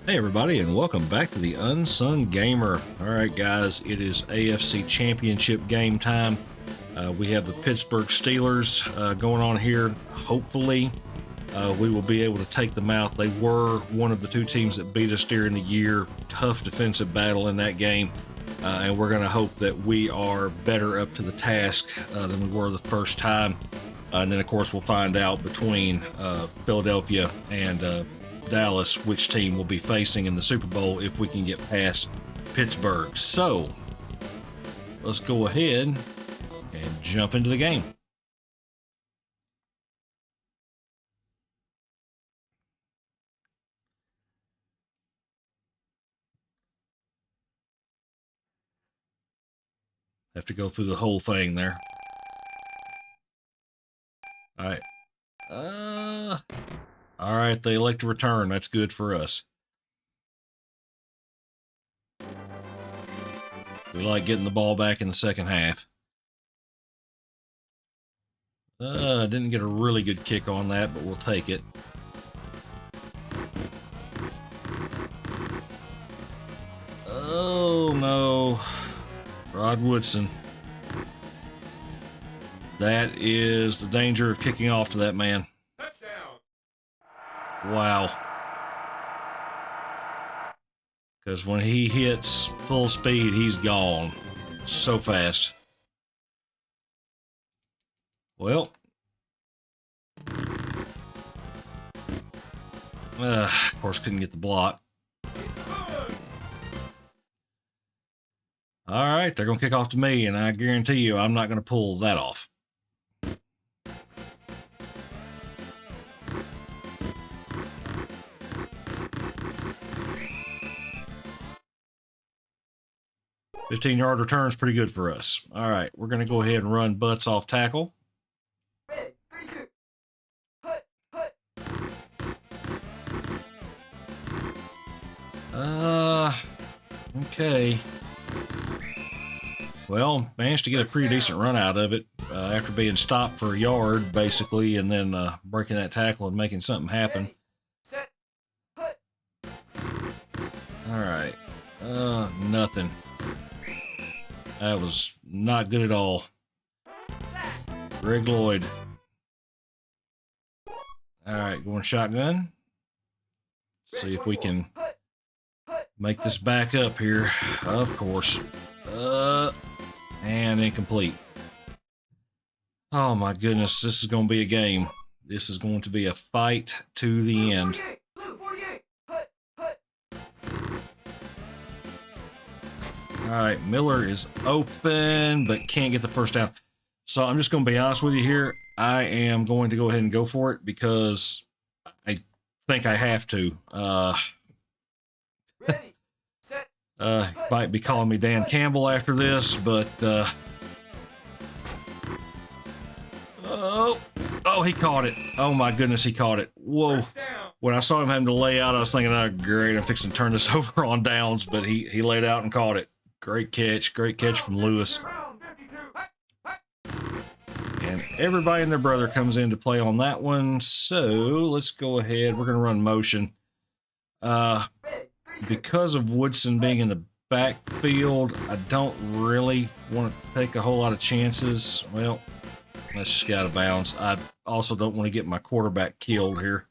Hey everybody, and welcome back to the Unsung Gamer. Alright guys, it is AFC Championship game time. We have the Pittsburgh Steelers going on here. Hopefully, we will be able to take them out. They were one of the two teams that beat us during the year. Tough defensive battle in that game. And we're going to hope that we are better up to the task than we were the first time. And then, of course, we'll find out between Philadelphia and Dallas which team will be facing in the Super Bowl if we can get past Pittsburgh. So let's go ahead and jump into the game. Have to go through the whole thing there. All right. All right, they elect to return. That's good for us. We like getting the ball back in the second half. Didn't get a really good kick on that, but we'll take it. Oh, no. Rod Woodson. That is the danger of kicking off to that man. Wow. Because when he hits full speed, he's gone. So fast. Well. Of course, couldn't get the block. Alright, they're going to kick off to me, and I guarantee you I'm not going to pull that off. $15-yard return is pretty good for us. All right, we're going to go ahead and run butts off tackle. Okay. Well, managed to get a pretty decent run out of it after being stopped for a yard, basically, and then breaking that tackle and making something happen. All right. Nothing. That was not good at all. Greg Lloyd. All right, going shotgun. See if we can make this back up here. Of course. And incomplete. Oh my goodness, this is going to be a game. This is going to be a fight to the end. All right, Miller is open, but can't get the first down. So I'm just going to be honest with you here. I am going to go ahead and go for it because I think I have to. Might be calling me Dan Campbell after this, but oh, he caught it. Oh my goodness, he caught it. Whoa. When I saw him having to lay out, I was thinking, oh, great, I'm fixing to turn this over on downs, but he laid out and caught it. Great catch from Lewis. And everybody and their brother comes in to play on that one. So let's go ahead. We're going to run motion. Because of Woodson being in the backfield, I don't really want to take a whole lot of chances. Well, let's just get out of bounds. I also don't want to get my quarterback killed here.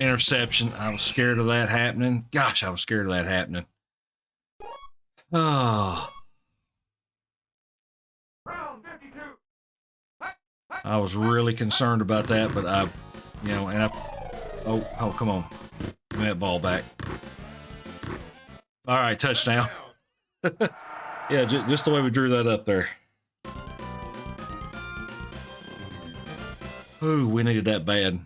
Interception. I was scared of that happening. Gosh, I was scared of that happening. Oh. I was really concerned about that, but oh, come on. Give me that ball back. All right, touchdown. Yeah, just the way we drew that up there. Ooh, we needed that bad.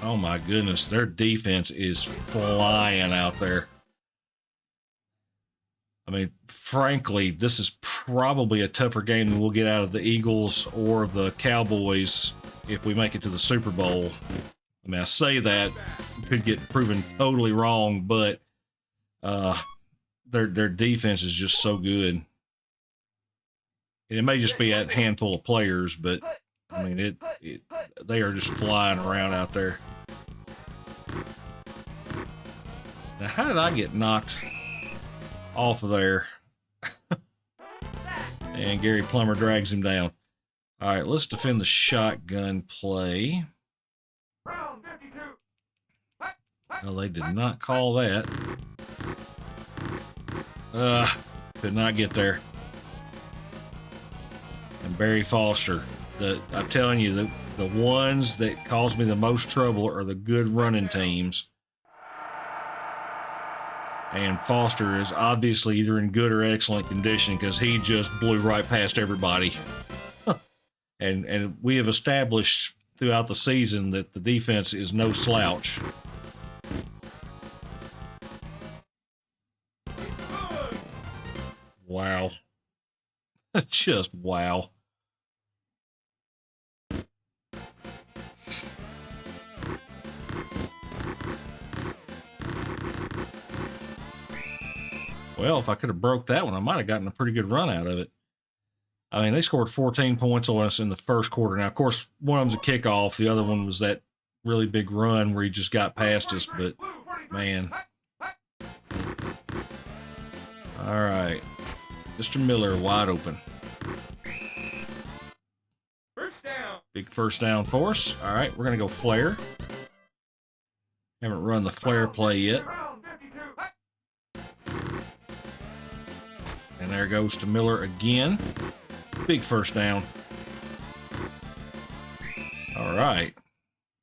Oh my goodness, their defense is flying out there. I mean, frankly, this is probably a tougher game than we'll get out of the Eagles or the Cowboys if we make it to the Super Bowl. I mean, I say that, could get proven totally wrong, but their defense is just so good. And it may just be a handful of players, but I mean they are just flying around out there. Now, how did I get knocked off of there? And Gary Plummer drags him down. All right, let's defend the shotgun play. Oh, they did not call that. Could not get there. And Barry Foster. I'm telling you, the ones that cause me the most trouble are the good running teams. And Foster is obviously either in good or excellent condition because he just blew right past everybody. And we have established throughout the season that the defense is no slouch. Wow. Just wow. Well, if I could have broke that one, I might have gotten a pretty good run out of it. I mean, they scored 14 points on us in the first quarter. Now, of course, one of them's a kickoff. The other one was that really big run where he just got past us. But, man. All right. Mr. Miller wide open. Big first down for us. All right, we're going to go flare. Haven't run the flare play yet. And there goes to Miller again. Big first down. All right.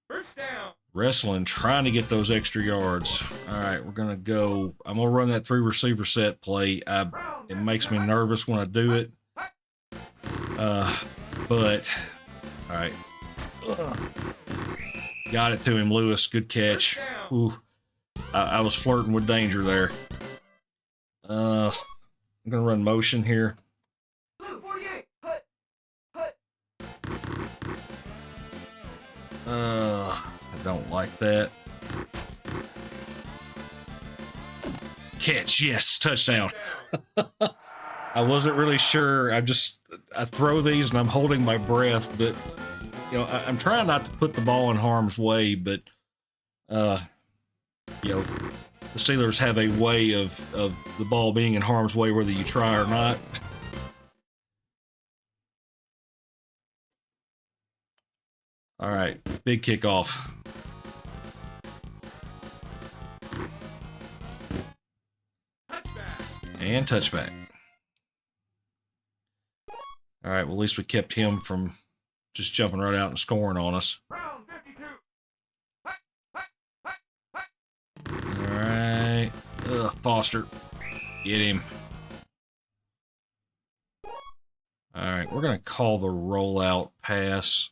First down. Wrestling, trying to get those extra yards. All right, we're going to go. I'm going to run that 3 receiver set play. It makes me nervous when I do it. But, all right. Got it to him, Lewis. Good catch. Ooh, I was flirting with danger there. I'm going to run motion here. I don't like that. Catch, yes, touchdown. I wasn't really sure. I throw these and I'm holding my breath, but you know, I'm trying not to put the ball in harm's way, but you know, the Steelers have a way of the ball being in harm's way whether you try or not. All right, big kickoff. And touchback. All right, well, at least we kept him from just jumping right out and scoring on us. All right. Foster. Get him. All right, we're going to call the rollout pass.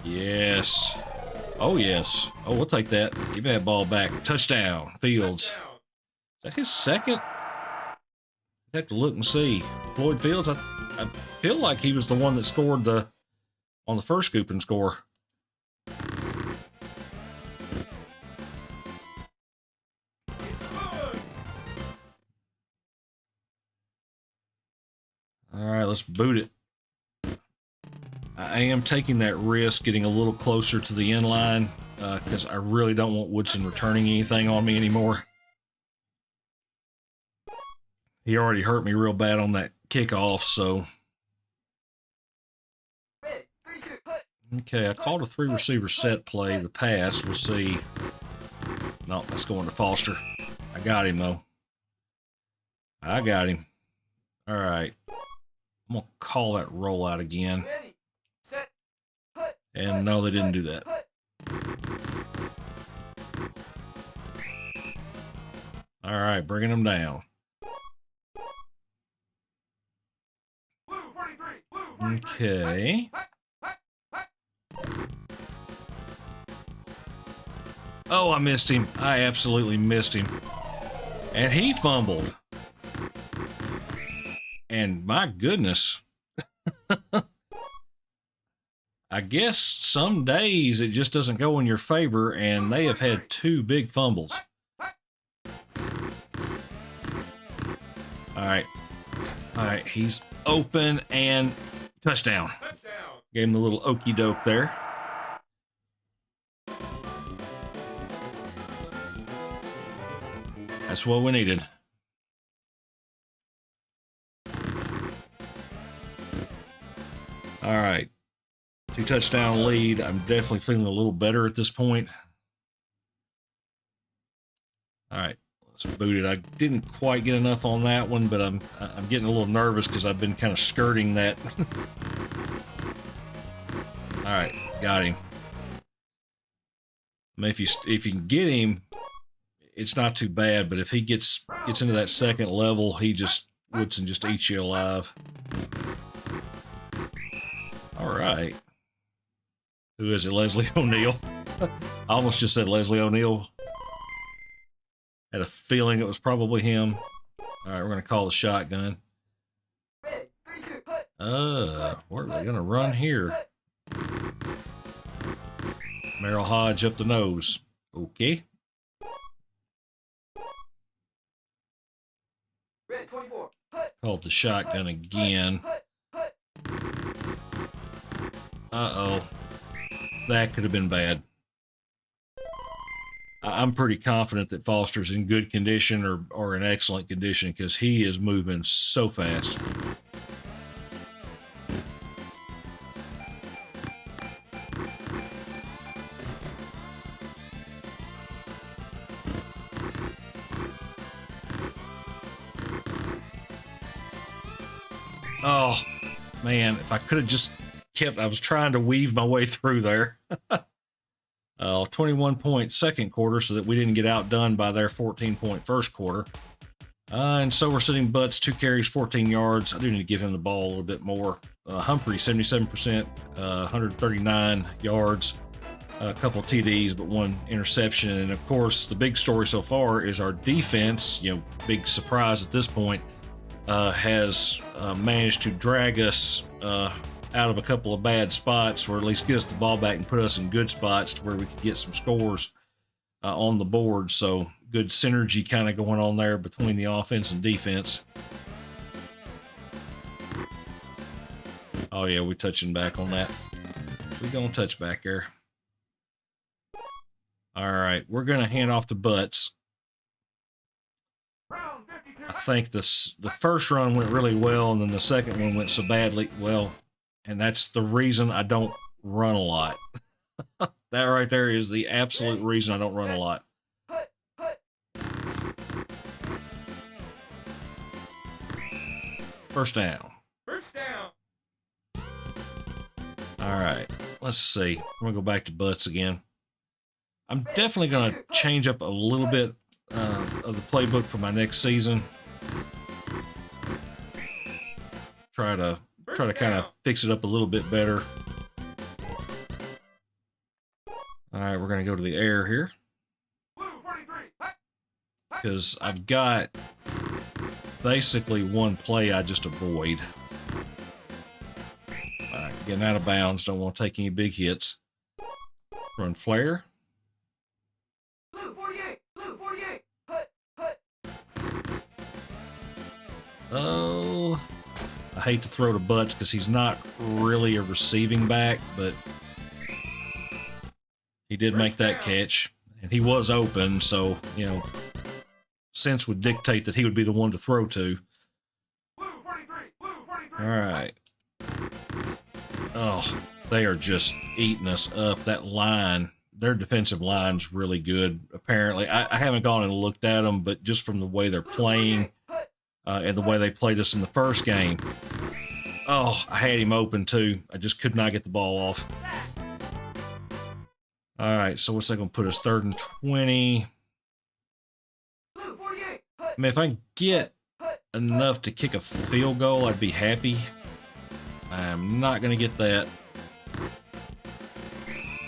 Yes. Oh, yes. Oh, we'll take that. Give me that ball back. Touchdown, Fields. Is that his second? I'd have to look and see. Floyd Fields, I feel like he was the one that scored on the first scoop and score. All right, let's boot it. I am taking that risk, getting a little closer to the end line, because I really don't want Woodson returning anything on me anymore. He already hurt me real bad on that kickoff, so. Okay, I called a 3 receiver set play, the pass. We'll see. No, that's going to Foster. I got him, though. I got him. All right. I'm going to call that rollout again. And no, they didn't do that. All right, bringing them down. Okay. Oh, I missed him. I absolutely missed him. And he fumbled. And my goodness. I guess some days it just doesn't go in your favor, and they have had 2 big fumbles. All right. All right, he's open and touchdown. Gave him the little okey doke there. That's what we needed. All right. 2 touchdown lead. I'm definitely feeling a little better at this point. All right. Let's boot it. I didn't quite get enough on that one, but I'm getting a little nervous because I've been kind of skirting that. All right, got him. I mean, if you can get him, it's not too bad. But if he gets into that second level, Woodson just eats you alive. All right. Who is it? Leslie O'Neal. I almost just said Leslie O'Neal. Had a feeling it was probably him. All right, we're going to call the shotgun. Where are they going to run here? Merrill Hodge up the nose. Okay. Called the shotgun again. Uh-oh. That could have been bad. I'm pretty confident that Foster's in good condition or in excellent condition because he is moving so fast. Oh, man, if I could have just I was trying to weave my way through there. 21-point second quarter so that we didn't get outdone by their 14-point first quarter. And so we're sitting butts, 2 carries, 14 yards. I do need to give him the ball a little bit more. Humphrey, 77%, 139 yards, a couple of TDs, but 1 interception. And of course, the big story so far is our defense, big surprise at this point, has managed to drag us out of a couple of bad spots, or at least get us the ball back and put us in good spots to where we could get some scores on the board. So good synergy kind of going on there between the offense and defense. Oh yeah, we're touching back on that. We're going to touch back there. All right, we're going to hand off to Butts. I think the first run went really well, and then the second one went so badly. Well, and that's the reason I don't run a lot. That right there is the absolute reason I don't run a lot. First down. All right, let's see. I'm going to go back to Butts again. I'm definitely going to change up a little bit of the playbook for my next season. Try to kind of fix it up a little bit better. All right, we're going to go to the air here. Because I've got basically one play I just avoid. All right, getting out of bounds. Don't want to take any big hits. Run flare. Oh, I hate to throw to Butts because he's not really a receiving back, but he did make that catch, and he was open, so, sense would dictate that he would be the one to throw to. All right. Oh, they are just eating us up. That line, their defensive line's really good, apparently. I haven't gone and looked at them, but just from the way they're playing and the way they played us in the first game. Oh, I had him open, too. I just could not get the ball off. All right, so what's that going to put us? 3rd and 20. I mean, if I can get enough to kick a field goal, I'd be happy. I'm not going to get that.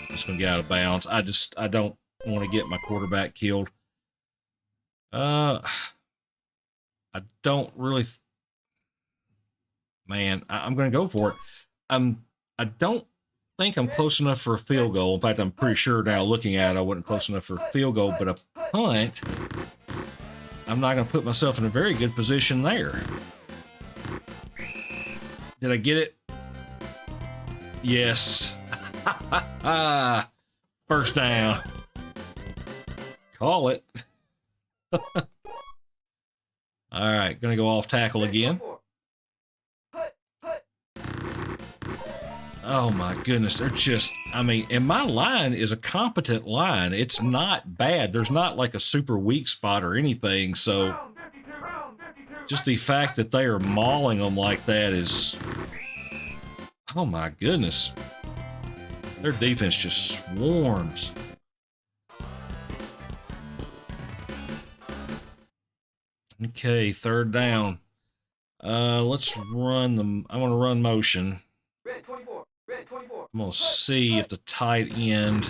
Just going to get out of bounds. I don't want to get my quarterback killed. I don't really... Man, I'm going to go for it. I don't think I'm close enough for a field goal. In fact, I'm pretty sure now looking at it, I wasn't close enough for a field goal, but a punt, I'm not going to put myself in a very good position there. Did I get it? Yes. First down. Call it. All right, going to go off tackle again. Oh my goodness, they're just, I mean, and my line is a competent line. It's not bad. There's not like a super weak spot or anything. So just the fact that they are mauling them like that is, oh my goodness. Their defense just swarms. Okay, third down. Let's run them. I want to run motion. I'm going to see if the tight end.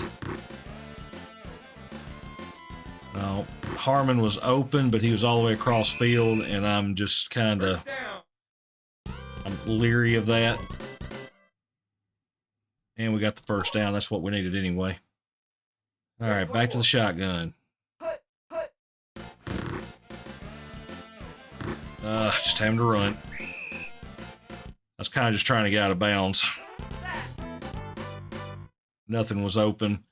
No, Harmon was open, but he was all the way across field, and I'm just kind of, I'm leery of that. And we got the first down. That's what we needed anyway. All right, back to the shotgun. Just having to run. I was kind of just trying to get out of bounds. Nothing was open.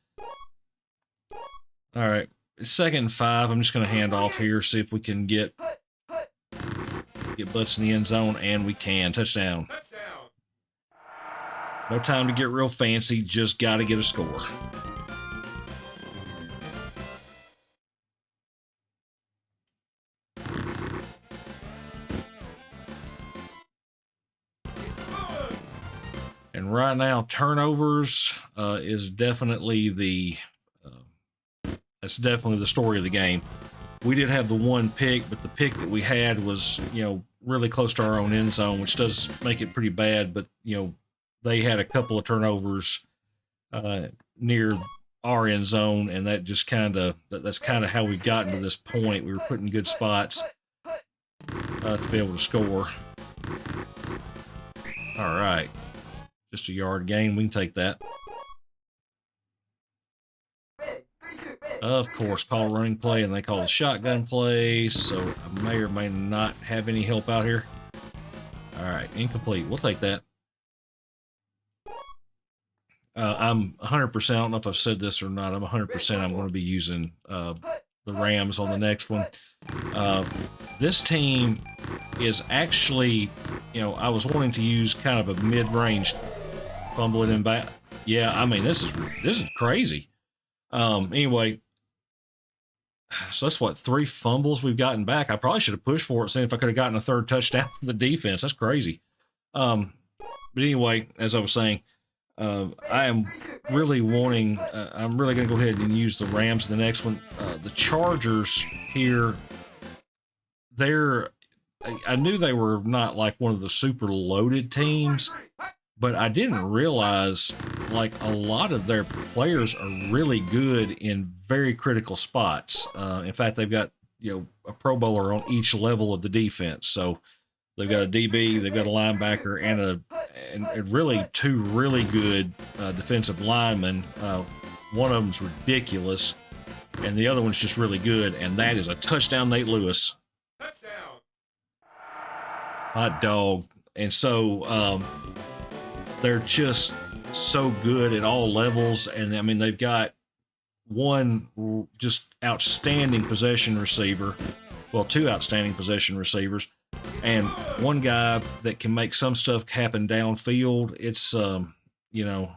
All right, it's 2nd and 5. I'm just going to hand off here, see if we can get butts in the end zone, and we can. Touchdown. No time to get real fancy, just got to get a score. And right now, turnovers is definitely the that's definitely the story of the game. We did have the one pick, but the pick that we had was, you know, really close to our own end zone, which does make it pretty bad. But, you know, they had a couple of turnovers near our end zone, and that just kind of, that's kind of how we've gotten to this point. We were put in good spots to be able to score. All right. Just a yard gain. We can take that. Of course, call a running play, and they call the shotgun play, so I may or may not have any help out here. All right, incomplete. We'll take that. I'm 100%. I don't know if I've said this or not. I'm 100%. I'm going to be using the Rams on the next one. This team is actually, you know, I was wanting to use kind of a mid-range fumble it in back. Yeah, I mean, this is crazy. Anyway, so that's what, 3 fumbles we've gotten back. I probably should have pushed for it, seeing if I could have gotten a 3rd touchdown for the defense. That's crazy. But anyway, as I was saying, I am really wanting, I'm really going to go ahead and use the Rams in the next one. The Chargers here, I knew they were not like one of the super loaded teams, but I didn't realize like a lot of their players are really good in very critical spots. In fact, they've got, you know, a Pro Bowler on each level of the defense. So they've got a DB, they've got a linebacker, and really 2 really good defensive linemen. One of them's ridiculous, and the other one's just really good, and that is a touchdown, Nate Lewis. Touchdown. Hot dog. And so they're just so good at all levels, and I mean, they've got one just outstanding possession receiver, well, 2 outstanding possession receivers, and one guy that can make some stuff happen downfield. It's you know,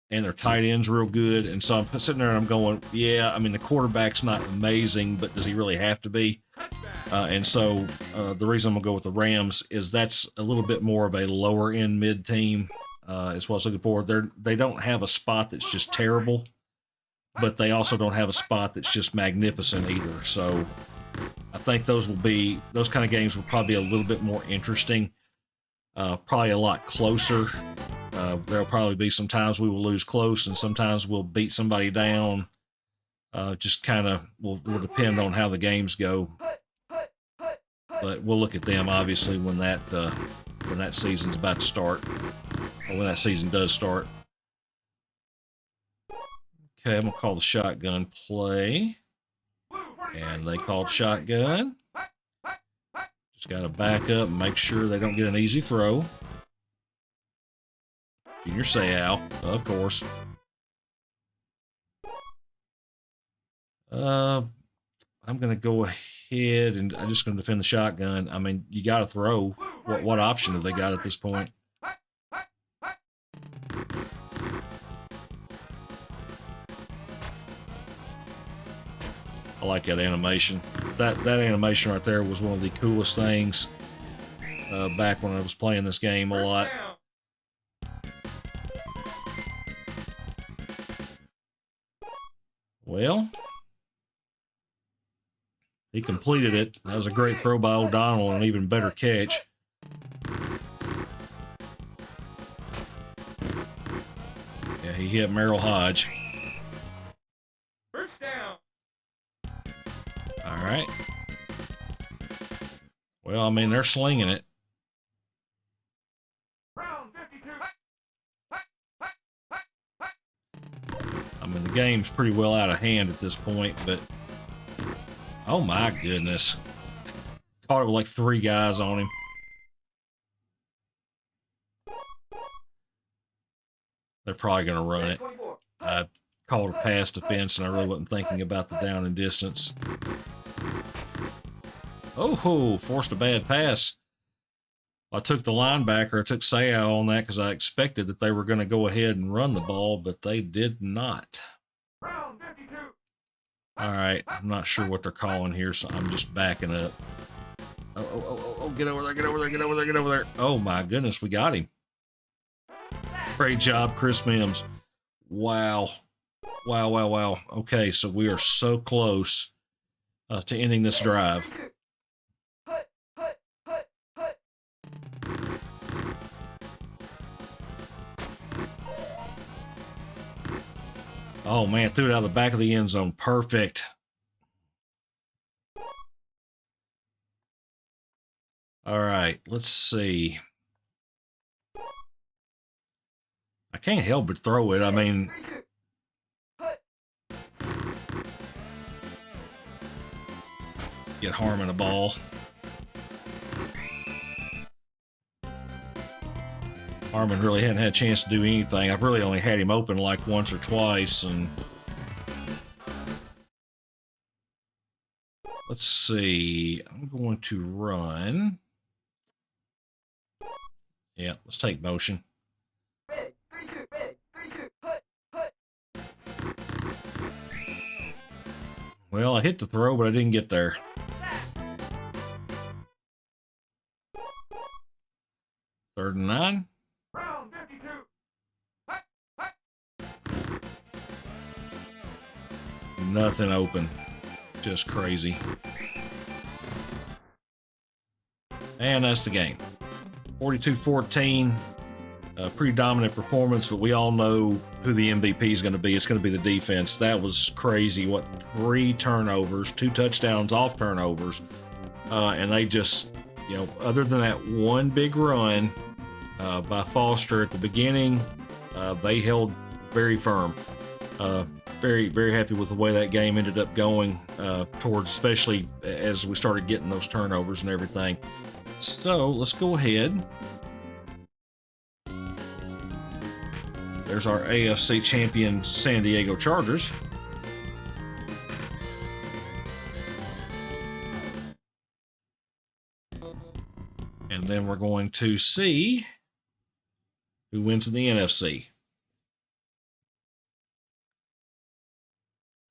and their tight end's real good. And so I'm sitting there and I'm going, yeah, I mean, the quarterback's not amazing, but does he really have to be? And so the reason I'm going to go with the Rams is that's a little bit more of a lower end mid team is what I was looking for. They don't have a spot that's just terrible, but they also don't have a spot that's just magnificent either. So I think those kind of games will probably be a little bit more interesting, probably a lot closer. There'll probably be some times we will lose close, and sometimes we'll beat somebody down. Just kind of will depend on how the games go. But we'll look at them obviously when that season's about to start, or when that season does start. Okay, I'm going to call the shotgun play. And they called shotgun. Just got to back up and make sure they don't get an easy throw. Junior Seau, of course. I'm going to go ahead and I'm just going to defend the shotgun. I mean, you got to throw. What option have they got at this point? I like that animation. That animation right there was one of the coolest things back when I was playing this game a lot. Well, he completed it. That was a great throw by O'Donnell and an even better catch. Yeah, he hit Merrill Hodge. First down. All right. Well, I mean, they're slinging it. Round 52. I mean, the game's pretty well out of hand at this point, but oh my goodness. Caught it with like 3 guys on him. They're probably going to run it. I called a pass defense, and I really wasn't thinking about the down and distance. Oh, forced a bad pass. I took the linebacker. I took Seau on that because I expected that they were going to go ahead and run the ball, but they did not. Round 52. All right, I'm not sure what they're calling here, so I'm just backing up. Oh, get over there, get over there, get over there, get over there. Oh my goodness, we got him. Great job, Chris Mims. Wow. Wow. Okay, so we are so close to ending this drive. Oh man, threw it out of the back of the end zone. Perfect. All right, let's see. I can't help but throw it. I mean, get Harmon a ball. Harmon really hadn't had a chance to do anything. I've really only had him open like once or twice, and let's see. I'm going to run. Yeah, let's take motion. Well, I hit the throw, but I didn't get there. Third and 9. Round 52. Nothing open. Just crazy. And that's the game. 42-14. Pretty dominant performance, but we all know who the MVP is going to be. It's going to be the defense. That was crazy. 3 turnovers, 2 touchdowns off turnovers. And they just, other than that one big run by Foster at the beginning, they held very firm. Very, very happy with the way that game ended up going towards, especially as we started getting those turnovers and everything. So let's go ahead. There's our AFC champion San Diego Chargers. And then we're going to see who wins in the NFC.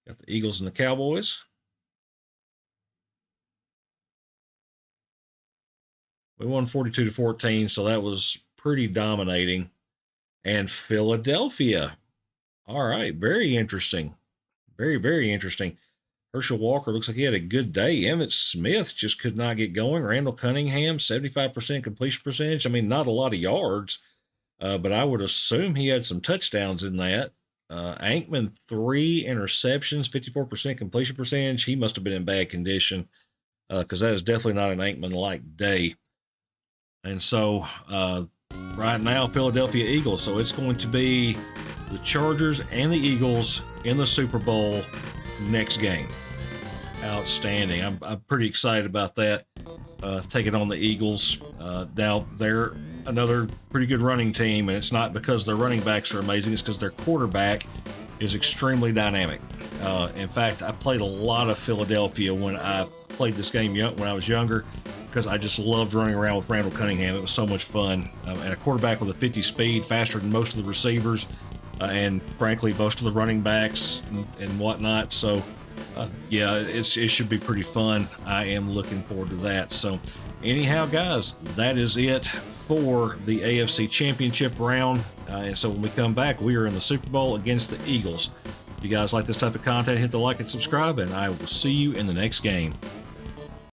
Got the Eagles and the Cowboys. We won 42-14, so that was pretty dominating. And Philadelphia. All right, very interesting. Very, very interesting. Herschel Walker looks like he had a good day. Emmitt Smith just could not get going. Randall Cunningham, 75% completion percentage. I mean, not a lot of yards, but I would assume he had some touchdowns in that. Aikman, 3 interceptions, 54% completion percentage. He must have been in bad condition because that is definitely not an Aikman-like day. And so right now, Philadelphia Eagles. So it's going to be the Chargers and the Eagles in the Super Bowl next game. Outstanding. I'm pretty excited about that. Taking on the Eagles. Now, they're another pretty good running team, and it's not because their running backs are amazing, it's because their quarterback is extremely dynamic. In fact, I played a lot of Philadelphia when I played this game when I was younger, because I just loved running around with Randall Cunningham. It was so much fun. And a quarterback with a 50 speed, faster than most of the receivers, and frankly, most of the running backs and whatnot. So, yeah, it should be pretty fun. I am looking forward to that. So, anyhow, guys, that is it for the AFC Championship round. And so when we come back, we are in the Super Bowl against the Eagles. If you guys like this type of content, hit the like and subscribe, and I will see you in the next game.